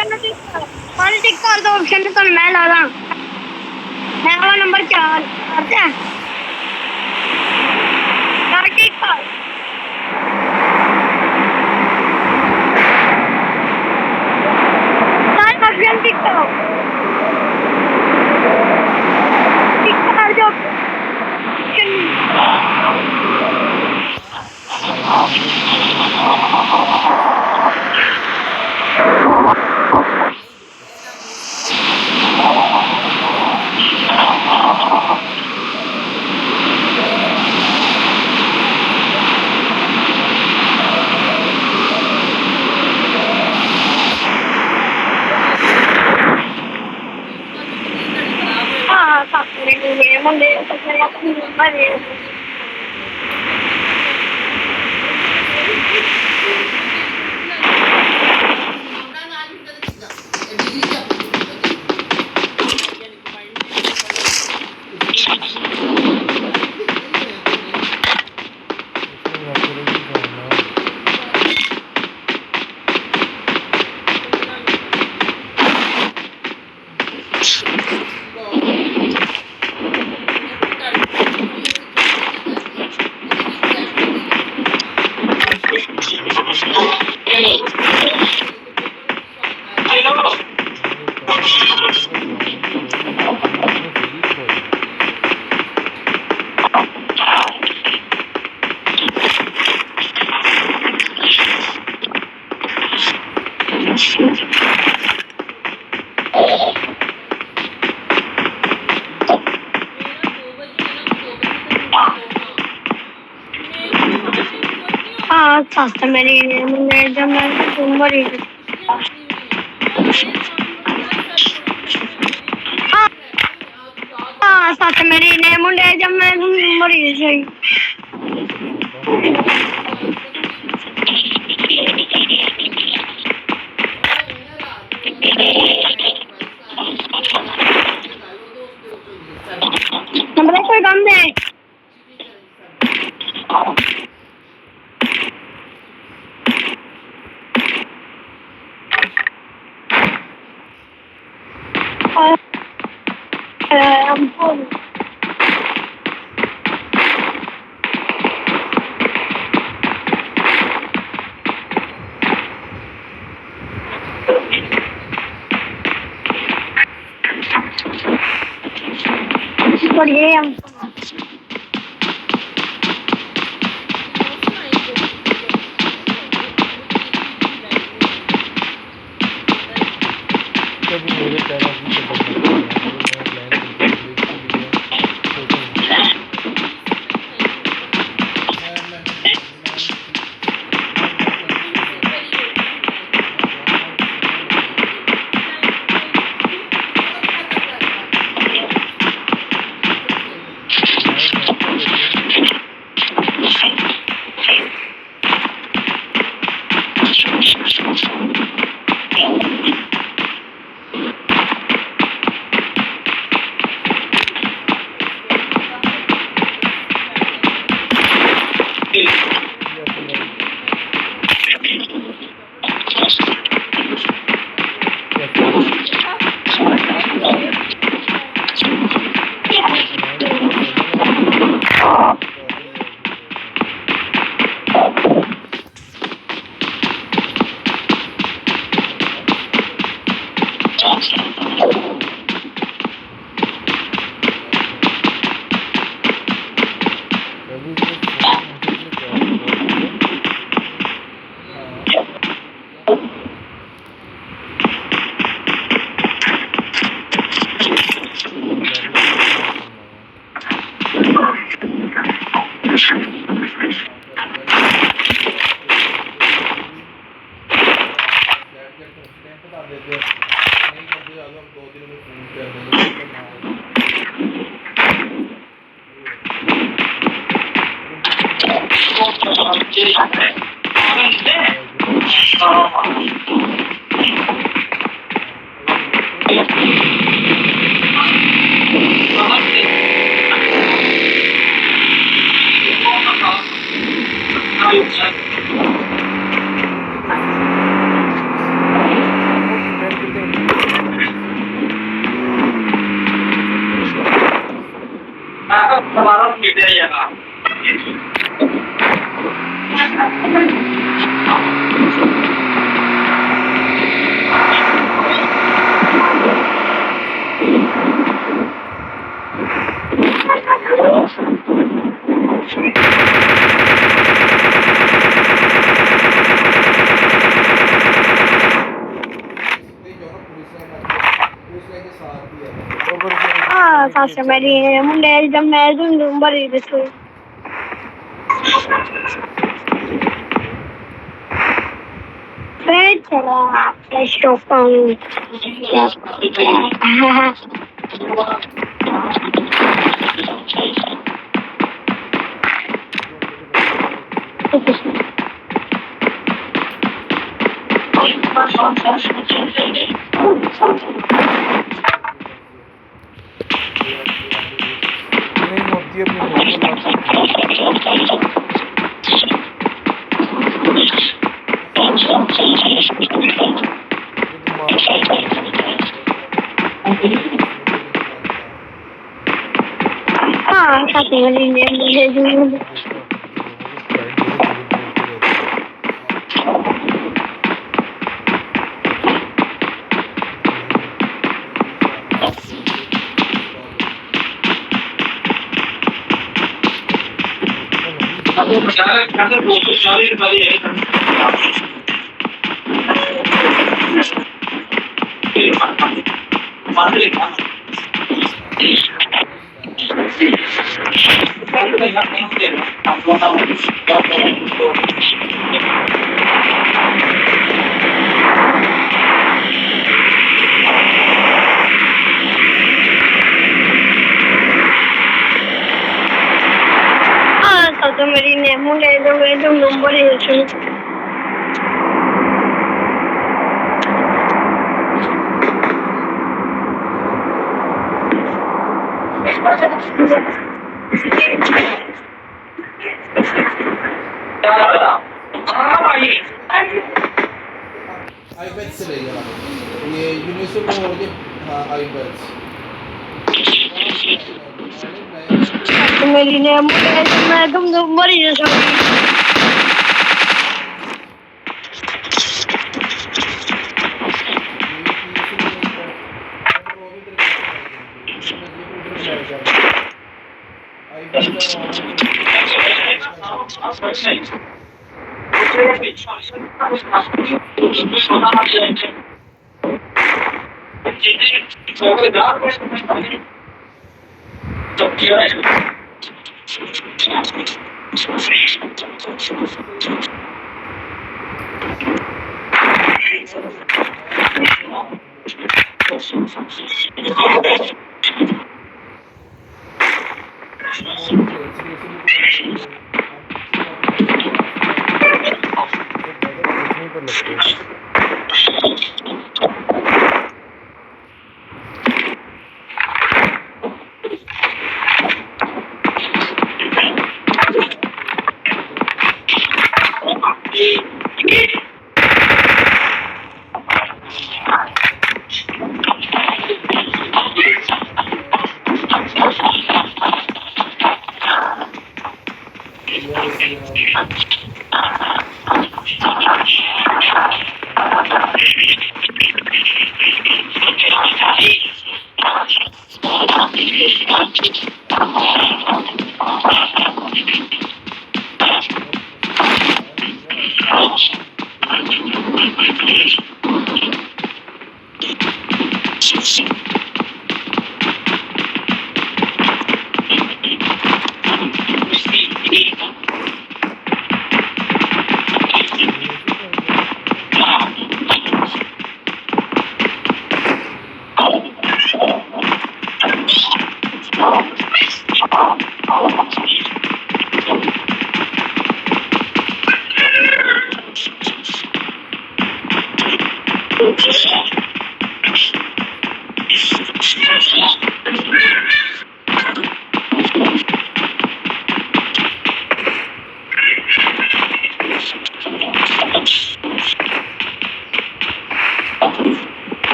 Option कल टिक कर दो ऑप्शन कल मैं ला रहा मैं वाला नंबर 4 करते हैं टिक कर ऑप्शन टिक करो टिक कर दो सच मेरी जब मैं उम्र सच मेरी ने मुंडे जब मैं मरी सही नंबर कोई काम दे बढ़िया Sasha Maria, mulher da merda, um marido. Petra, estou com. नहीं होती अपनी Sasha Maria, Sasha Maria, mulher do marido. iPad से ले गया ये यूनिवर्सल में हो गए हाँ iPads Maria, mulher do marido.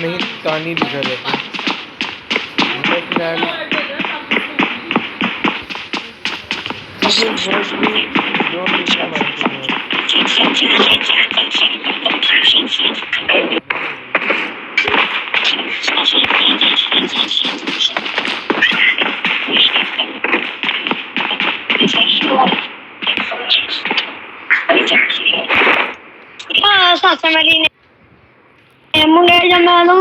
नहीं तानी लिखा रहता साथ मेरी ने मुंडे जमा लो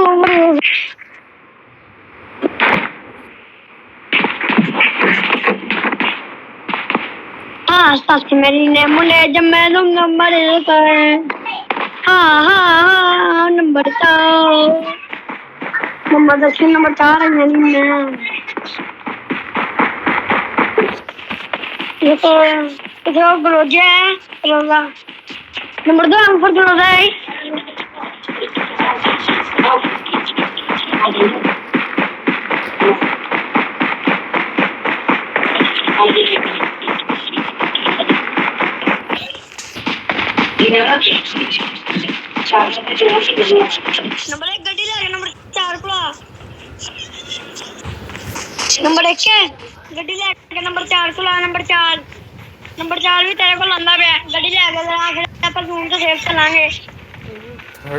साथ मेरी ने मुंडे जमा लो नंबर हाँ नंबर दक्षिण नंबर 4 है मेरी ने ये तो जो ग्रोजा है ग्रोजा नंबर 2 अंक पर ग्रोजा है नंबर 1 गड्डी ले नंबर 4 को नंबर 1 गड्डी ले नंबर 4 को नंबर 4 भी तेरे को लंदा पे गड्डी ले आगे पर जून से सेफ चलाएंगे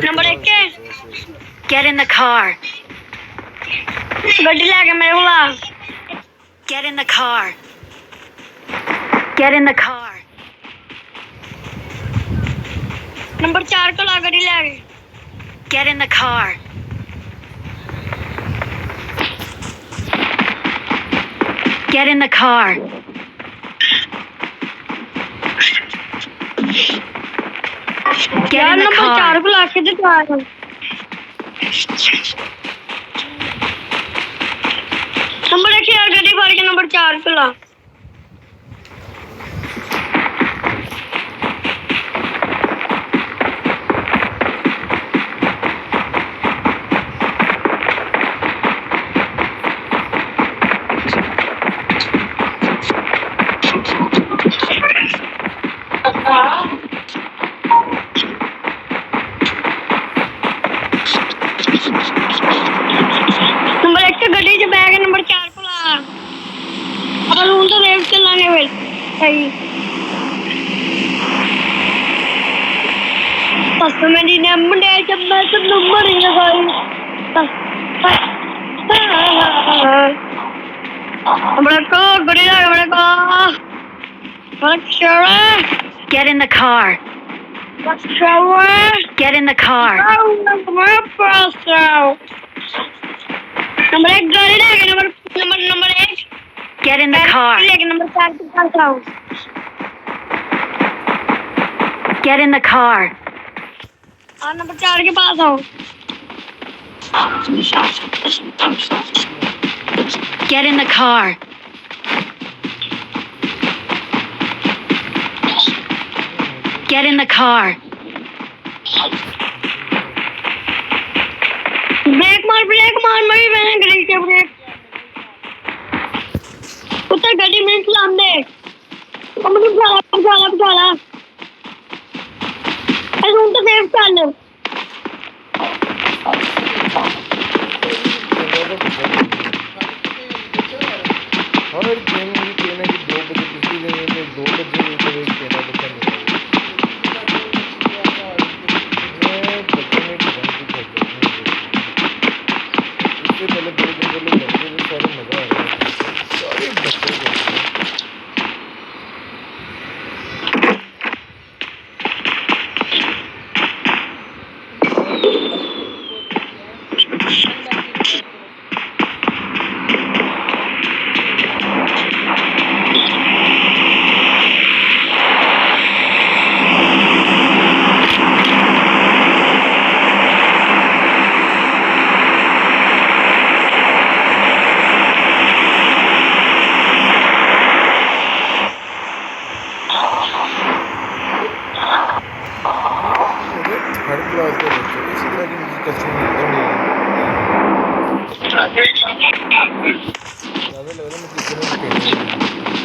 number 1 Get in the car. गड्डी ले मेरे को ला Get in the car. Get in the car. Number 4 को ला गड्डी ले Get in the car. Get in the car. Get in the number 4 car. को ला के दे नंबर 1 यार गड्डी फाड़ के नंबर 4 को ला नंबर 1 से गड्डी च बैग नंबर 4 को ला अपन उन तो रेस चलाने वे सही बस मेरी ने मुंडे जब मैं तो नंबर ही लगाई बड़ा को गड्डी लगा बड़ा चला Get in the car. Get in the car. Number 1 गाड़ी लेके number 1 Get in the car. लेके नंबर 4 के पास आओ Get in the car. और नंबर 4 के पास आओ Get in the car. Get in the car. Brake मार मरी मैंने गड्डी के ब्रेक उतर गड्डी में चलाम दे हम तो चला ऐसे उन तो सेफ चल और गेम भी कहना कि 2 बजे पिछली गई है 2 बजे एक कहना बच्चा नहीं इससे पहले 2 दिन पहले लड़के भी सारे मजा आ रहा है सारे बच्चे क्लास के बच्चे इसी तरह की कस्टमर मिलते हैं ज़्यादा लग रहा है मैं किसी ने कहने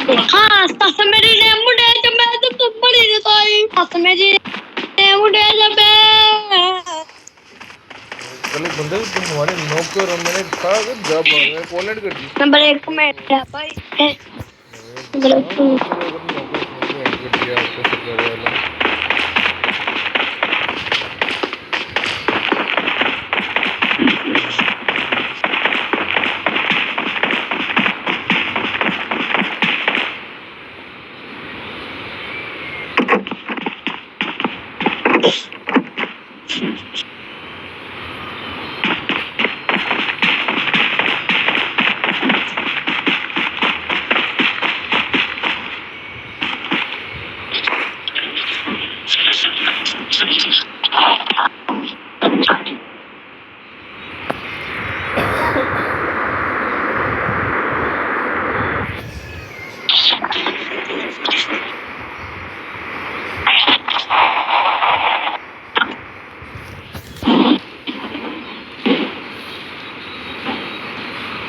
नहीं हाँ सस मेरी ने मुंडे च मैं तो बड़ी ने ताई सस मेरी ने मुंडे च मैं कल एक बंदे तुम हमारे नॉक कर और मैंने कहा कि जब मैंने कॉल ऐड कर दी नंबर 1 में है भाई नंबर 2 चलो अगर नौकरी फोन में ऐड कर दिया आपको सरकार वाला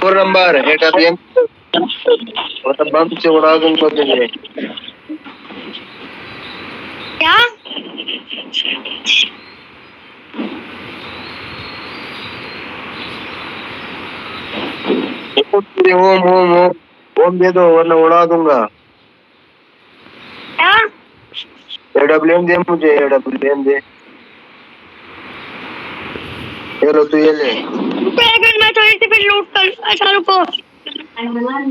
फोर नंबर हेड अप एम मतलब बम से उड़ा दूंगा तुझे क्या होम होम होम होम दे दो वरना उड़ा दूंगा क्या एडब्ल्यूएम दे मुझे एडब्ल्यूएम दे ये लो तू ये ले रुको एक मिनट मैं थोड़ी सी फिर लूट कर अच्छा रुको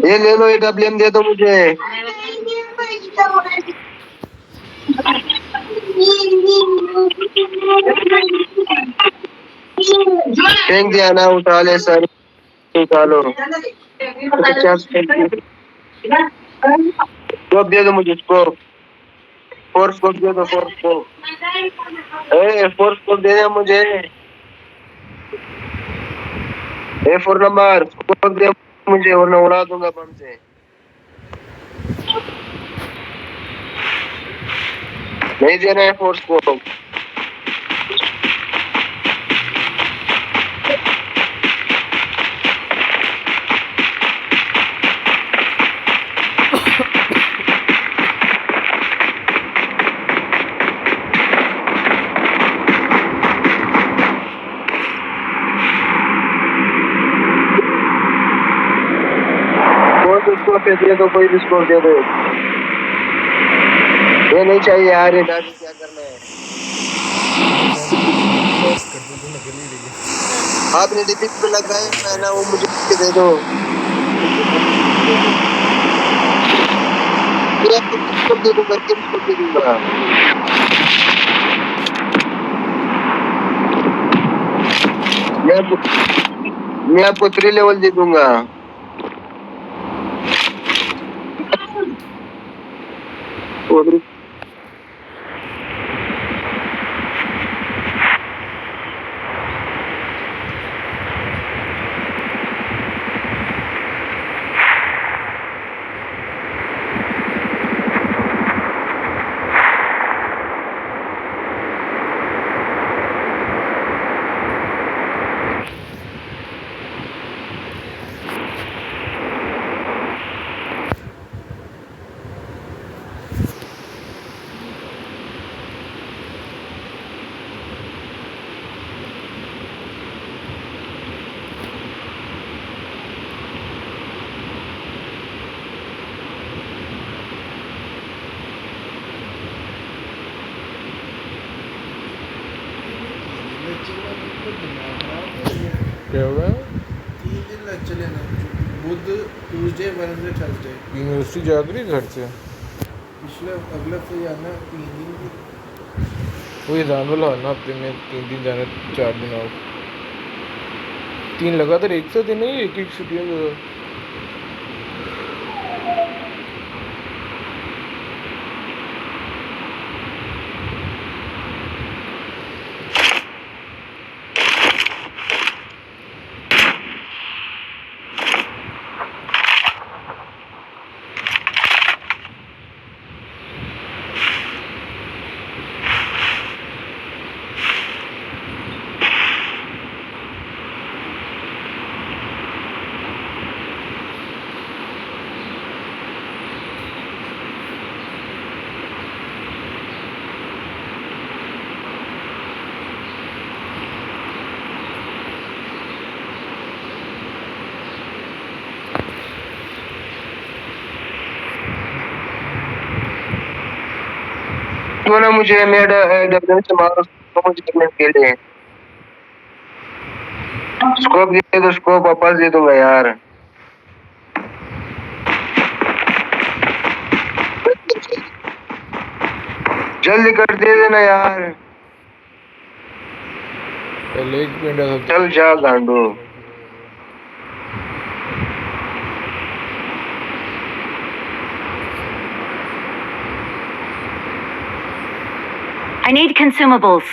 ये ले लो एडब्ल्यूएम दे दो मुझे फेंक दिया ना उठा ले सर उठा लो स्कोप दे दो मुझे स्कोप फोर स्कोप दे दो फोर स्कोप फोर स्कोप दे दे मुझे फोर नंबर स्कोप दे मुझे वरना उड़ा दूंगा बम से नहीं देना है फोर स्कोप स्कोप दे दो कोई भी स्कोप दे दो ये नहीं चाहिए यार ये दादी क्या करना है कर दो तुम अकेली रही आपने डिपिक पे लगाए पहना वो मुझे दे दो मैं आपको स्कोप दे दूंगा किम स्कोप दे दूंगा मैं आपको 3 लेवल दे दूंगा क्या होगा 3 दिन लेक्चर लेना बुध ट्यूसडे वेडनेसडे थर्सडे यूनिवर्सिटी जाकर ही घर से पिछले अगले हफ्ते जाना 3 दिन की वही जान वाला ना हफ्ते में 3 दिन जाना 4 दिन आउट 3 लगातार एक साथ दिन नहीं एक एक छुट्टियाँ जो दो ना मुझे, मैं डब्ल्यू से मारो तो मुझे करने के लिए। स्कोप दे दो, स्कोप वापस दे दूंगा यार। जल्दी कर दे देना यार। पहले एक मिनट सब चल जा गांडू। I need consumables.